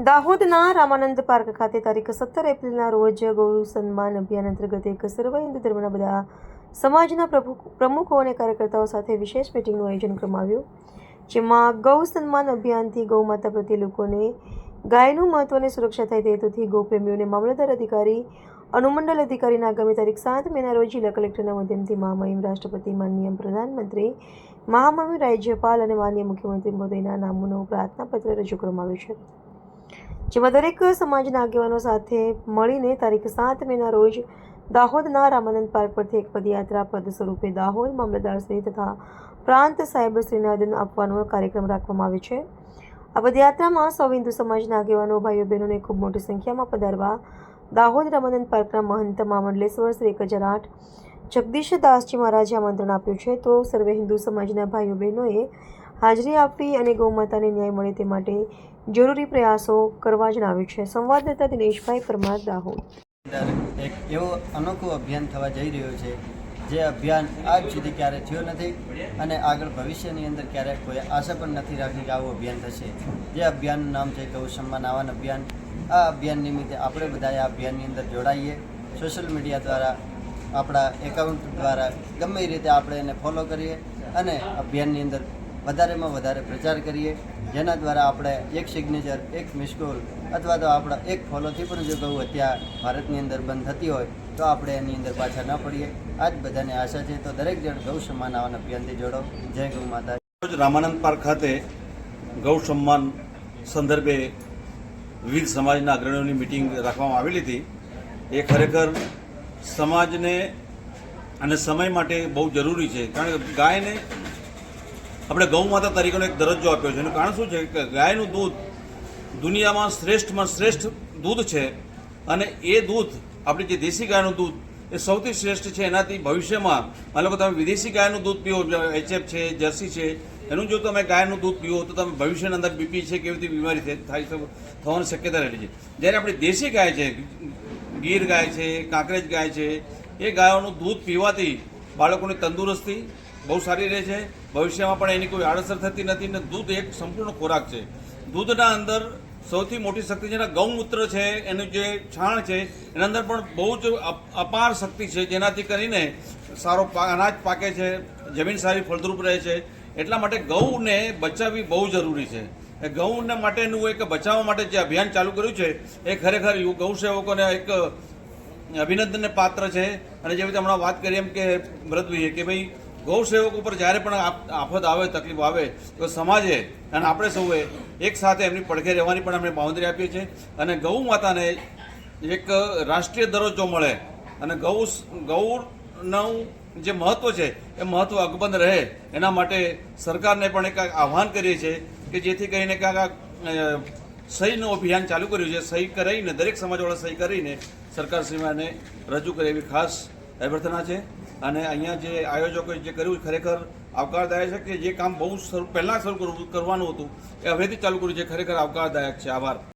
દાહોદના રામાનંદ પાર્ક ખાતે તારીખ 17 એપ્રિલના રોજ ગૌ સન્માન અભિયાન અંતર્ગત એક સર્વ હિન્દુ ધર્મના બધા સમાજના પ્રમુખો અને કાર્યકર્તાઓ સાથે વિશેષ મિટિંગનું આયોજન કરવામાં આવ્યું, જેમાં ગૌ સન્માન અભિયાનથી ગૌ માતા પ્રત્યે લોકોને ગાયનું મહત્વ અને સુરક્ષા થાય તે હેતુથી ગૌપ્રેમીઓને મામલતદાર અધિકારી અનુમંડળ અધિકારીના આગામી તારીખ 7 મેના રોજ જિલ્લા કલેક્ટરના માધ્યમથી મહામહિમ રાષ્ટ્રપતિ માનનીય પ્રધાનમંત્રી, મહામહિમ રાજ્યપાલ અને માનનીય મુખ્યમંત્રી મહોદયના નામોનો પ્રાર્થનાપત્ર રજૂ કરવામાં આવ્યું છે, જેમાં દરેક સમાજના આગેવાનો સાથે મળીને તારીખ 7 મેના રોજ દાહોદના રામાનંદ પાર્ક પરથી એક પદયાત્રા પદ સ્વરૂપે દાહોદ મામલતદારશ્રી તથા પ્રાંત સાહેબશ્રીને આદન આપવાનો કાર્યક્રમ રાખવામાં આવ્યો છે। આ પદયાત્રામાં સૌ હિન્દુ સમાજના આગેવાનો, ભાઈઓ બહેનોને ખૂબ મોટી સંખ્યામાં પધારવા દાહોદ રામાનંદ પાર્કના મહંત મહામંડલેશ્વર શ્રી 1008 જગદીશ દાસજી મહારાજે આમંત્રણ આપ્યું છે, તો સર્વે હિન્દુ સમાજના ભાઈઓ બહેનોએ હાજરી આપી અને ગૌ માતાને ન્યાય મળે તે માટે જરૂરી પ્રયાસો કરવા જણાવ્યું છે। સંવાદદાતા દિનેશભાઈ પરમાર, દાહોદ। એક એવો અનોખો અભિયાન થવા જઈ રહ્યો છે, જે અભિયાન આજ સુધી ક્યારે થયો નથી અને આગળ ભવિષ્યની અંદર ક્યારેક કોઈ આશા પણ નથી રાખી કે આવું અભિયાન થશે। જે અભિયાનનું નામ છે ગૌ સન્માન આવાન અભિયાન। આ અભિયાન નિમિત્તે આપણે બધાએ આ અભિયાનની અંદર જોડાઈએ, સોશિયલ મીડિયા દ્વારા, આપણા એકાઉન્ટ દ્વારા ગમે એ રીતે આપણે એને ફોલો કરીએ અને અભિયાનની અંદર વધારેમાં વધારે પ્રચાર કરીએ, જેના દ્વારા આપણે એક સિગ્નેચર, એક મિસ કોલ અથવા તો આપણા એક ફોલોથી પણ જો ગૌ હત્યા ભારતની અંદર બંધ થતી હોય તો આપણે એની અંદર પાછા ન પડીએ। આ જ બધાને આશા છે, તો દરેક જણ ગૌ સન્માન આવાન અભિયાનથી જોડો। જય ગૌ માતા। રામાનંદ પાર્ક ખાતે ગૌ સન્માન સંદર્ભે વિવિધ સમાજના અગ્રણીઓની મિટિંગ રાખવામાં આવેલી હતી। એ ખરેખર સમાજને અને સમય માટે બહુ જરૂરી છે, કારણ કે ગાયને આપણે ગૌ માતા તરીકેનો એક દરજ્જો આપ્યો છે। એનું કારણ શું છે કે ગાયનું દૂધ દુનિયામાં શ્રેષ્ઠમાં શ્રેષ્ઠ દૂધ છે અને એ દૂધ, આપણી જે દેશી ગાયનું દૂધ એ સૌથી શ્રેષ્ઠ છે। એનાથી ભવિષ્યમાં માનો કે તમે વિદેશી ગાયનું દૂધ પીવો, HF છે, જર્સી છે, એનું જો તમે ગાયનું દૂધ પીવો તો તમે ભવિષ્યની અંદર બીપી છે કેવી રીતે બીમારી થવાની શક્યતા રહેલી છે। જ્યારે આપણી દેશી ગાય છે, ગીર ગાય છે, કાંકરેજ ગાય છે, એ ગાયોનું દૂધ પીવાથી બાળકોની તંદુરસ્તી બહુ સારી રહે છે, ભવિષ્યમાં પણ એની કોઈ આડઅસર થતી નથી ને દૂધ એક સંપૂર્ણ ખોરાક છે। દૂધના અંદર સૌથી મોટી શક્તિ છે ગૌમૂત્ર છે, એનું જે છાણ છે એના અંદર પણ બહુ જ અપાર શક્તિ છે, જેનાથી કરીને સારો અનાજ પાકે છે, જમીન સારી ફળદ્રુપ રહે છે। એટલા માટે ગૌને બચાવવી બહુ જરૂરી છે। એ ગૌને માટેનું એક બચાવવા માટે જે અભિયાન ચાલુ કર્યું છે એ ખરેખર ગૌ સેવકોને એક અભિનંદનને પાત્ર છે। અને જેવી રીતે હમણાં વાત કરી એમ કે ભરતભાઈએ કે ભાઈ ગૌ સેવક ઉપર જ્યારે પણ આફત આવે, તકલીફ આવે તો સમાજે અને આપણે સૌએ એક સાથે એમની પડખે રહેવાની પણ અમે બાંહેધરી આપીએ છીએ અને ગૌ માતાને એક રાષ્ટ્રીય દરજ્જો મળે અને ગૌનું જે મહત્ત્વ છે એ મહત્ત્વ અકબંધ રહે એના માટે સરકારને પણ એક આહ્વાન કરીએ છીએ કે જેથી કરીને સહીનું અભિયાન ચાલુ કર્યું છે, સહી કરાવીને દરેક સમાજવાળા સહી કરીને સરકારશ્રીને રજૂ કરે એવી ખાસ અભ્યર્થના છે। અને અહીંયા જે આયોજકોએ જે કર્યું ખરેખર આવકારદાયક છે, કે જે કામ બહુ પહેલાં શરૂ કરવાનું હતું એ હવેથી ચાલુ કર્યું છે, ખરેખર આવકારદાયક છે। આભાર।